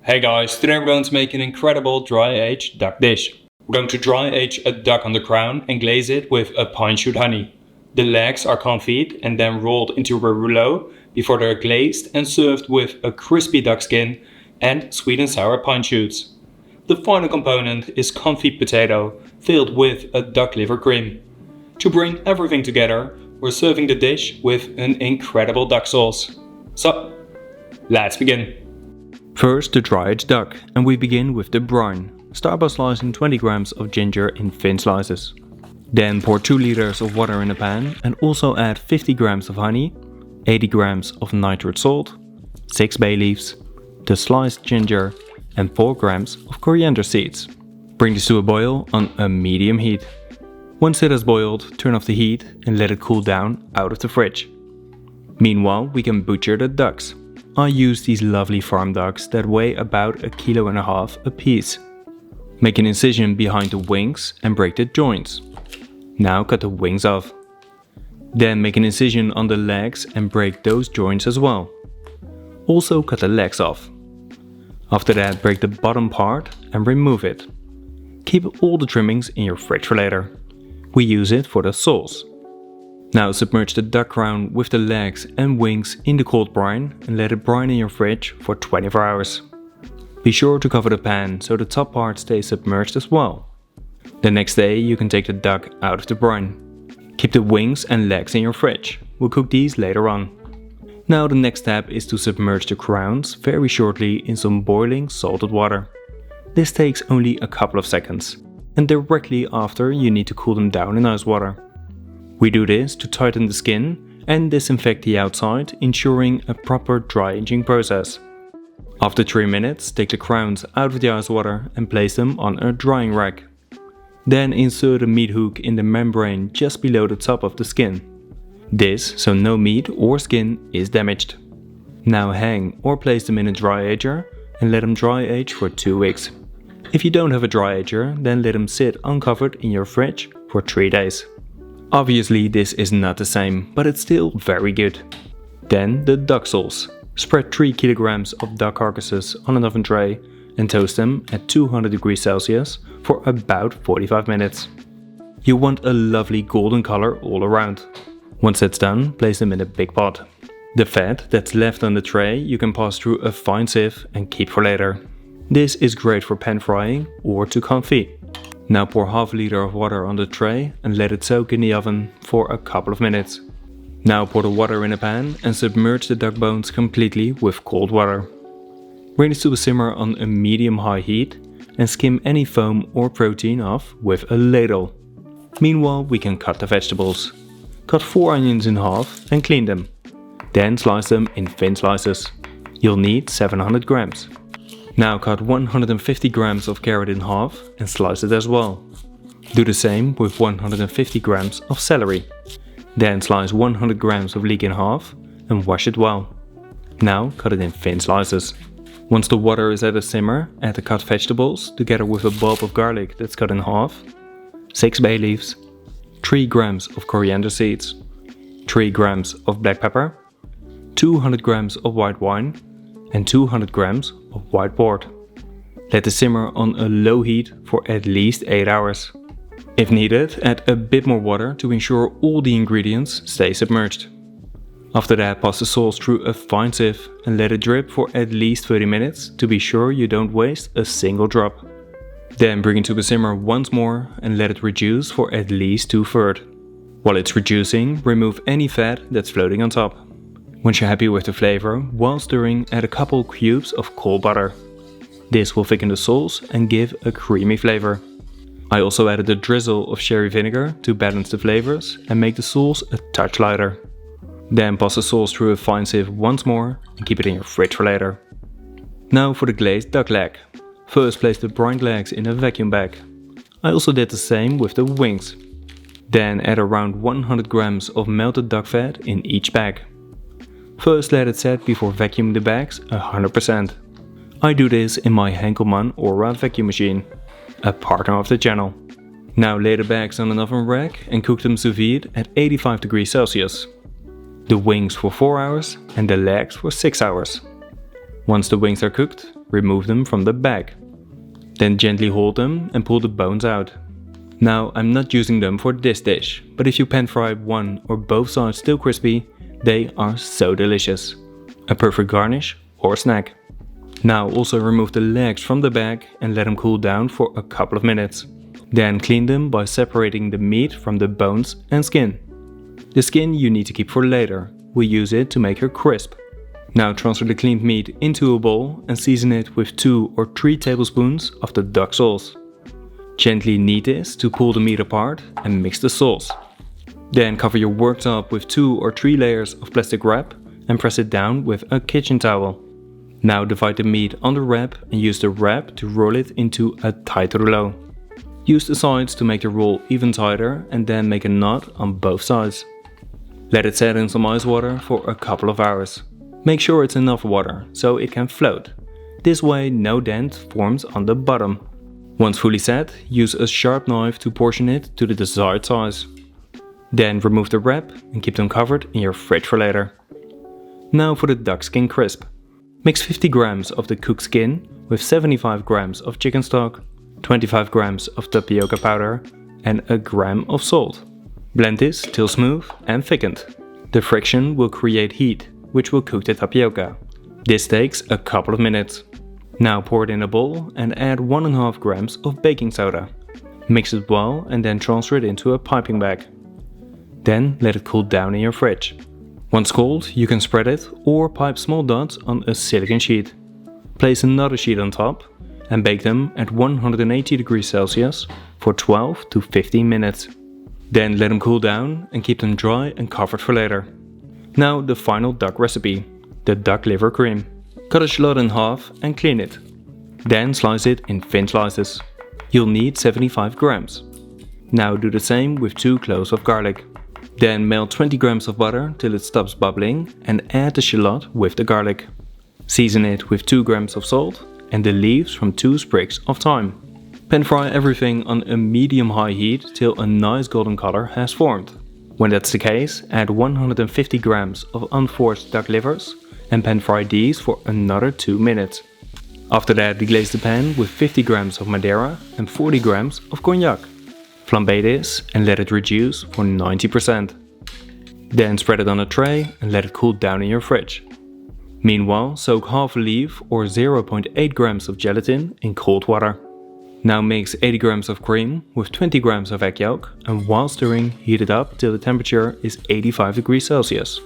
Hey guys, today we're going to make an incredible dry-aged duck dish. We're going to dry-age a duck on the crown and glaze it with a pine shoot honey. The legs are confit and then rolled into a rouleau before they're glazed and served with a crispy duck skin and sweet and sour pine shoots. The final component is confit potato filled with a duck liver cream. To bring everything together, we're serving the dish with an incredible duck sauce. So, let's begin. First, the dry-aged duck, and we begin with the brine. Start by slicing 20 grams of ginger in thin slices. Then pour 2 liters of water in a pan and also add 50 grams of honey, 80 grams of nitrate salt, 6 bay leaves, the sliced ginger and 4 grams of coriander seeds. Bring this to a boil on a medium heat. Once it has boiled, turn off the heat and let it cool down out of the fridge. Meanwhile, we can butcher the ducks. I use these lovely farm ducks that weigh about 1.5 kilos a piece. Make an incision behind the wings and break the joints. Now cut the wings off. Then make an incision on the legs and break those joints as well. Also cut the legs off. After that, break the bottom part and remove it. Keep all the trimmings in your fridge for later. We use it for the sauce. Now submerge the duck crown with the legs and wings in the cold brine and let it brine in your fridge for 24 hours. Be sure to cover the pan so the top part stays submerged as well. The next day you can take the duck out of the brine. Keep the wings and legs in your fridge. We'll cook these later on. Now the next step is to submerge the crowns very shortly in some boiling salted water. This takes only a couple of seconds, and directly after you need to cool them down in ice water. We do this to tighten the skin and disinfect the outside, ensuring a proper dry aging process. After 3 minutes, take the crowns out of the ice water and place them on a drying rack. Then insert a meat hook in the membrane just below the top of the skin. This so no meat or skin is damaged. Now hang or place them in a dry ager and let them dry age for 2 weeks. If you don't have a dry ager, then let them sit uncovered in your fridge for 3 days. Obviously this is not the same, but it's still very good. Then the duck sauce. Spread 3 kilograms of duck carcasses on an oven tray and toast them at 200 degrees Celsius for about 45 minutes. You want a lovely golden color all around. Once that's done, place them in a big pot. The fat that's left on the tray you can pass through a fine sieve and keep for later. This is great for pan frying or to confit. Now pour half a liter of water on the tray and let it soak in the oven for a couple of minutes. Now pour the water in a pan and submerge the duck bones completely with cold water. Bring this to a simmer on a medium-high heat and skim any foam or protein off with a ladle. Meanwhile, we can cut the vegetables. Cut 4 onions in half and clean them. Then slice them in thin slices. You'll need 700 grams. Now cut 150 grams of carrot in half and slice it as well. Do the same with 150 grams of celery. Then slice 100 grams of leek in half and wash it well. Now cut it in thin slices. Once the water is at a simmer, add the cut vegetables together with a bulb of garlic that's cut in half, 6 bay leaves, 3 grams of coriander seeds, 3 grams of black pepper, 200 grams of white wine and 200 grams of white port. Let it simmer on a low heat for at least 8 hours. If needed, add a bit more water to ensure all the ingredients stay submerged. After that, pass the sauce through a fine sieve and let it drip for at least 30 minutes to be sure you don't waste a single drop. Then bring it to a simmer once more and let it reduce for at least 2/3. While it's reducing, remove any fat that's floating on top. Once you're happy with the flavor, while stirring, add a couple cubes of cold butter. This will thicken the sauce and give a creamy flavor. I also added a drizzle of sherry vinegar to balance the flavors and make the sauce a touch lighter. Then pass the sauce through a fine sieve once more and keep it in your fridge for later. Now for the glazed duck leg. First place the brined legs in a vacuum bag. I also did the same with the wings. Then add around 100 grams of melted duck fat in each bag. First let it set before vacuuming the bags 100%. I do this in my Henkelman Aura vacuum machine, a partner of the channel. Now lay the bags on an oven rack and cook them sous vide at 85 degrees Celsius. The wings for 4 hours and the legs for 6 hours. Once the wings are cooked, remove them from the bag. Then gently hold them and pull the bones out. Now I'm not using them for this dish, but if you pan fry one or both sides still crispy, they are so delicious. A perfect garnish or snack. Now also remove the legs from the bag and let them cool down for a couple of minutes. Then clean them by separating the meat from the bones and skin. The skin you need to keep for later. We use it to make her crisp. Now transfer the cleaned meat into a bowl and season it with 2 or 3 tablespoons of the duck sauce. Gently knead this to pull the meat apart and mix the sauce. Then cover your worktop with 2 or 3 layers of plastic wrap and press it down with a kitchen towel. Now divide the meat on the wrap and use the wrap to roll it into a tight rouleau. Use the sides to make the roll even tighter and then make a knot on both sides. Let it set in some ice water for a couple of hours. Make sure it's enough water so it can float. This way no dent forms on the bottom. Once fully set, use a sharp knife to portion it to the desired size. Then remove the wrap and keep them covered in your fridge for later. Now for the duck skin crisp. Mix 50 grams of the cooked skin with 75 grams of chicken stock, 25 grams of tapioca powder and a gram of salt. Blend this till smooth and thickened. The friction will create heat, which will cook the tapioca. This takes a couple of minutes. Now pour it in a bowl and add 1.5 grams of baking soda. Mix it well and then transfer it into a piping bag. Then let it cool down in your fridge. Once cold, you can spread it or pipe small dots on a silicone sheet. Place another sheet on top and bake them at 180 degrees Celsius for 12 to 15 minutes. Then let them cool down and keep them dry and covered for later. Now the final duck recipe, the duck liver cream. Cut a shallot in half and clean it. Then slice it in thin slices. You'll need 75 grams. Now do the same with 2 cloves of garlic. Then melt 20 grams of butter till it stops bubbling and add the shallot with the garlic. Season it with 2 grams of salt and the leaves from 2 sprigs of thyme. Pan fry everything on a medium-high heat till a nice golden color has formed. When that's the case, add 150 grams of unforced duck livers and pan fry these for another 2 minutes. After that, deglaze the pan with 50 grams of Madeira and 40 grams of cognac. Flambe this and let it reduce for 90%. Then spread it on a tray and let it cool down in your fridge. Meanwhile, soak half a leaf or 0.8 grams of gelatin in cold water. Now mix 80 grams of cream with 20 grams of egg yolk and while stirring, heat it up till the temperature is 85 degrees Celsius.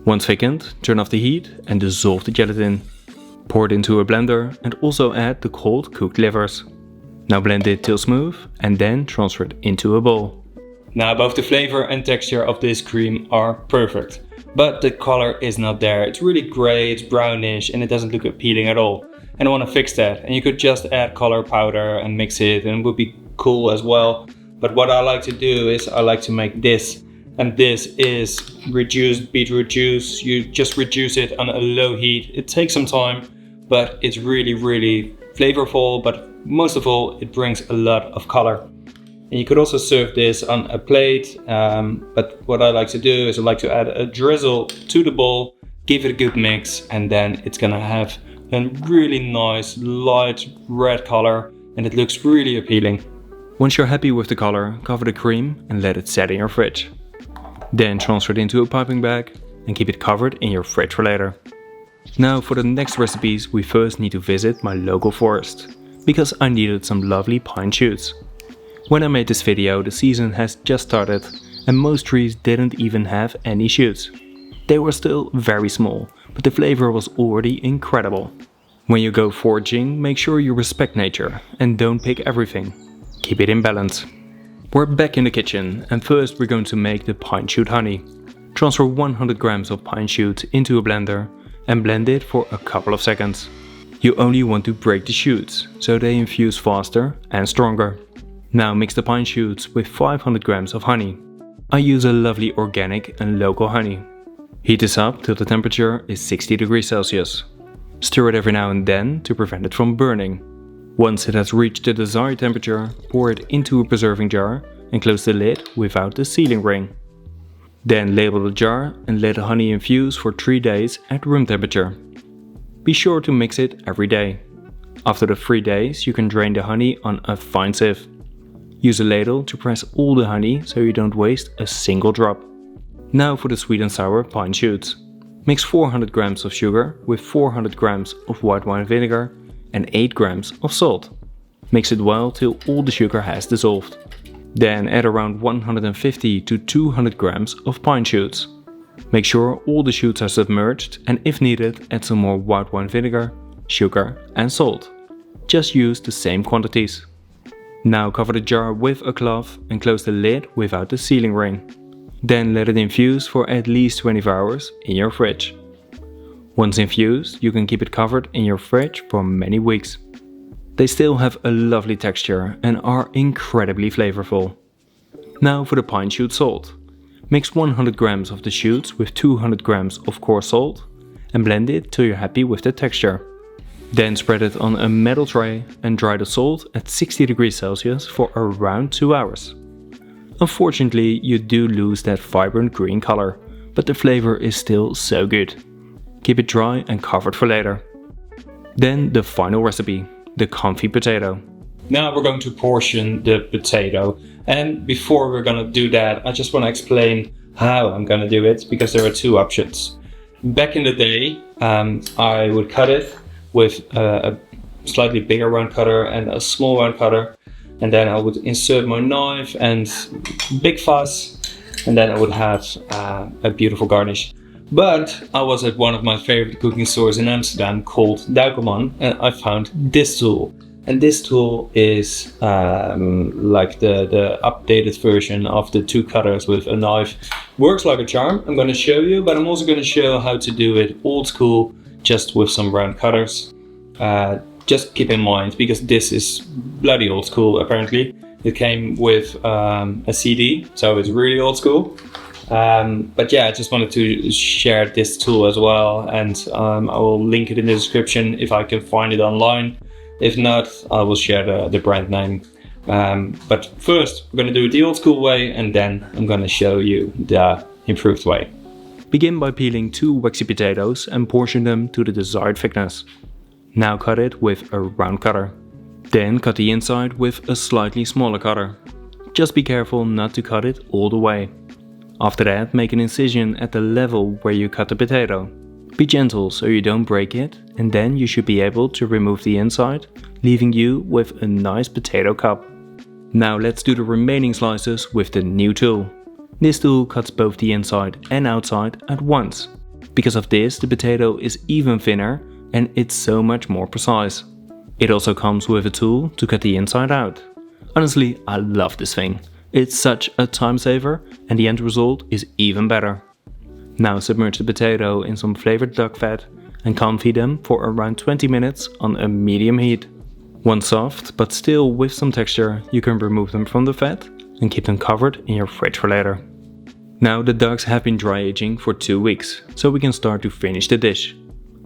Once thickened, turn off the heat and dissolve the gelatin. Pour it into a blender and also add the cold cooked livers. Now blend it till smooth and then transfer it into a bowl. Now both the flavor and texture of this cream are perfect, but the color is not there. It's really gray, it's brownish and it doesn't look appealing at all. And I want to fix that, and you could just add color powder and mix it and it would be cool as well. But what I like to do is I like to make this, and this is reduced beetroot juice. You just reduce it on a low heat. It takes some time, but it's really flavorful, but most of all it brings a lot of color. And you could also serve this on a plate, but what I like to do is I like to add a drizzle to the bowl, give it a good mix, and then it's gonna have a really nice light red color and it looks really appealing. Once you're happy with the color, cover the cream and let it set in your fridge. Then transfer it into a piping bag and keep it covered in your fridge for later. Now for the next recipes we first need to visit my local forest, because I needed some lovely pine shoots. When I made this video, the season has just started and most trees didn't even have any shoots. They were still very small, but the flavor was already incredible. When you go foraging, make sure you respect nature and don't pick everything. Keep it in balance. We're back in the kitchen and first we're going to make the pine shoot honey. Transfer 100 grams of pine shoot into a blender and blend it for a couple of seconds. You only want to break the shoots, so they infuse faster and stronger. Now mix the pine shoots with 500 grams of honey. I use a lovely organic and local honey. Heat this up till the temperature is 60 degrees Celsius. Stir it every now and then to prevent it from burning. Once it has reached the desired temperature, pour it into a preserving jar and close the lid without the sealing ring. Then label the jar and let the honey infuse for 3 days at room temperature. Be sure to mix it every day. After the 3 days, you can drain the honey on a fine sieve. Use a ladle to press all the honey so you don't waste a single drop. Now for the sweet and sour pine shoots. Mix 400 grams of sugar with 400 grams of white wine vinegar and 8 grams of salt. Mix it well till all the sugar has dissolved. Then add around 150 to 200 grams of pine shoots. Make sure all the shoots are submerged, and if needed, add some more white wine vinegar, sugar and salt. Just use the same quantities. Now cover the jar with a cloth and close the lid without the sealing ring. Then let it infuse for at least 24 hours in your fridge. Once infused, you can keep it covered in your fridge for many weeks. They still have a lovely texture and are incredibly flavorful. Now for the pine shoot salt. Mix 100 grams of the shoots with 200 grams of coarse salt and blend it till you're happy with the texture. Then spread it on a metal tray and dry the salt at 60 degrees Celsius for around 2 hours. Unfortunately, you do lose that vibrant green color, but the flavor is still so good. Keep it dry and covered for later. Then the final recipe, the confit potato. Now we're going to portion the potato, and before we're going to do that, I just want to explain how I'm going to do it, because there are two options. Back in the day, I would cut it with a slightly bigger round cutter and a small round cutter, and then I would insert my knife and big fuss, and then I would have a beautiful garnish. But I was at one of my favorite cooking stores in Amsterdam called Duikelman, and I found this tool. And this tool is like the updated version of the two cutters with a knife. Works like a charm. I'm going to show you, but I'm also going to show how to do it old school, just with some round cutters. Just keep in mind, because this is bloody old school apparently. It came with a CD, so it's really old school. But yeah, I just wanted to share this tool as well, and I will link it in the description if I can find it online. If not, I will share the brand name. But first, we're going to do it the old school way, and then I'm going to show you the improved way. Begin by peeling 2 waxy potatoes and portion them to the desired thickness. Now cut it with a round cutter. Then cut the inside with a slightly smaller cutter. Just be careful not to cut it all the way. After that, make an incision at the level where you cut the potato. Be gentle so you don't break it, and then you should be able to remove the inside, leaving you with a nice potato cup. Now let's do the remaining slices with the new tool. This tool cuts both the inside and outside at once. Because of this, the potato is even thinner and it's so much more precise. It also comes with a tool to cut the inside out. Honestly, I love this thing. It's such a time saver, and the end result is even better. Now submerge the potato in some flavored duck fat and confit them for around 20 minutes on a medium heat. Once soft, but still with some texture, you can remove them from the fat and keep them covered in your fridge for later. Now the ducks have been dry aging for 2 weeks, so we can start to finish the dish.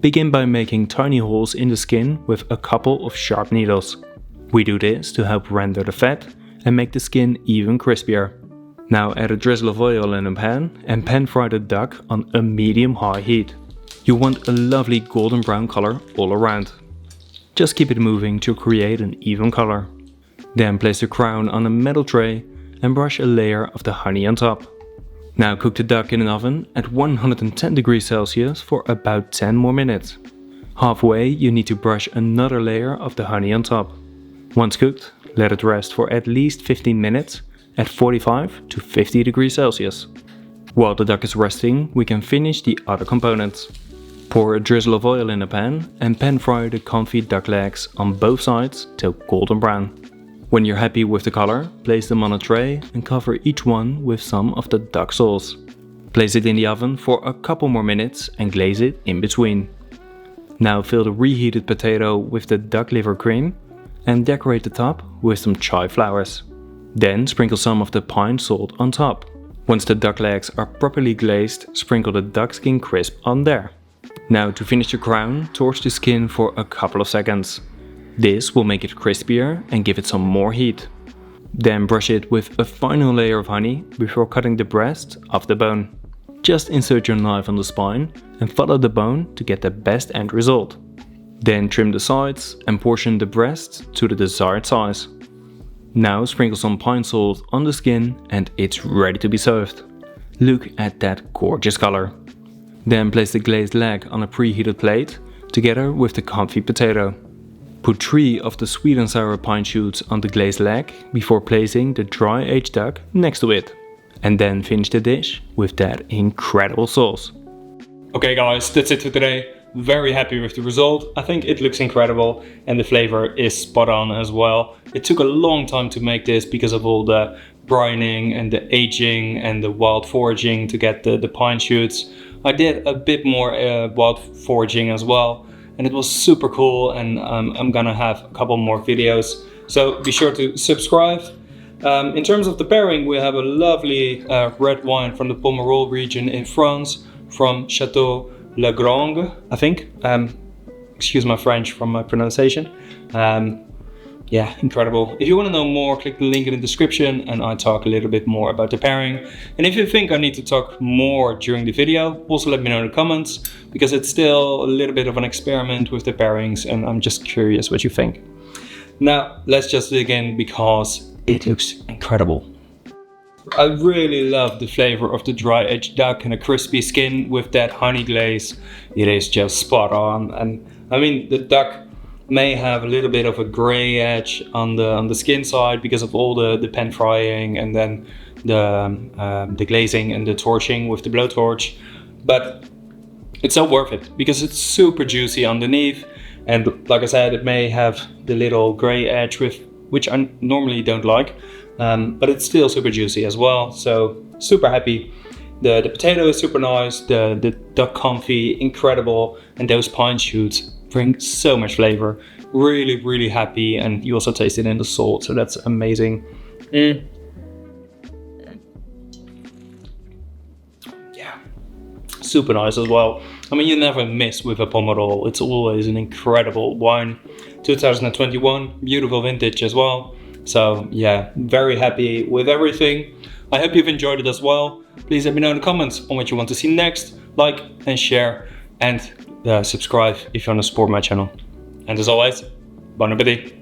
Begin by making tiny holes in the skin with a couple of sharp needles. We do this to help render the fat and make the skin even crispier. Now add a drizzle of oil in a pan and pan fry the duck on a medium-high heat. You want a lovely golden brown color all around. Just keep it moving to create an even color. Then place the crown on a metal tray and brush a layer of the honey on top. Now cook the duck in an oven at 110 degrees Celsius for about 10 more minutes. Halfway, you need to brush another layer of the honey on top. Once cooked, let it rest for at least 15 minutes at 45 to 50 degrees Celsius. While the duck is resting, we can finish the other components. Pour a drizzle of oil in a pan and pan fry the confit duck legs on both sides till golden brown. When you're happy with the color, place them on a tray and cover each one with some of the duck sauce. Place it in the oven for a couple more minutes and glaze it in between. Now fill the reheated potato with the duck liver cream and decorate the top with some chive flowers. Then sprinkle some of the pine salt on top. Once the duck legs are properly glazed, sprinkle the duck skin crisp on there. Now to finish the crown, torch the skin for a couple of seconds. This will make it crispier and give it some more heat. Then brush it with a final layer of honey before cutting the breast off the bone. Just insert your knife on the spine and follow the bone to get the best end result. Then trim the sides and portion the breast to the desired size. Now sprinkle some pine salt on the skin and it's ready to be served. Look at that gorgeous color. Then place the glazed leg on a preheated plate together with the confit potato. Put 3 of the sweet and sour pine shoots on the glazed leg before placing the dry aged duck next to it. And then finish the dish with that incredible sauce. Okay guys, that's it for today. Very happy with the result. I think it looks incredible and the flavor is spot on as well. It took a long time to make this because of all the brining and the aging and the wild foraging to get the pine shoots. I did a bit more wild foraging as well and it was super cool, and I'm gonna have a couple more videos. So be sure to subscribe. In terms of the pairing, we have a lovely red wine from the Pomerol region in France, from Chateau Le Grand, I think. Excuse my French from my pronunciation. Yeah, incredible. If you want to know more, click the link in the description and I talk a little bit more about the pairing. And if you think I need to talk more during the video, also let me know in the comments, because it's still a little bit of an experiment with the pairings and I'm just curious what you think. Now, let's just dig in because it looks incredible. I really love the flavor of the dry aged duck and a crispy skin with that honey glaze. It is just spot on. And I mean, the duck may have a little bit of a gray edge on the skin side because of all the pan frying and then the glazing and the torching with the blowtorch, but it's so worth it because it's super juicy underneath. And like I said, it may have the little gray edge which I normally don't like, but it's still super juicy as well. So super happy. The potato is super nice, the duck confit incredible, and those pine shoots bring so much flavor. Really happy, and you also taste it in the salt, so that's amazing. Yeah, super nice as well. I mean, you never miss with a Pomerol. It's always an incredible wine. 2021, beautiful vintage as well. So yeah, very happy with everything. I hope you've enjoyed it as well. Please let me know in the comments on what you want to see next. Like and share, and subscribe if you want to support my channel. And as always, bon appétit.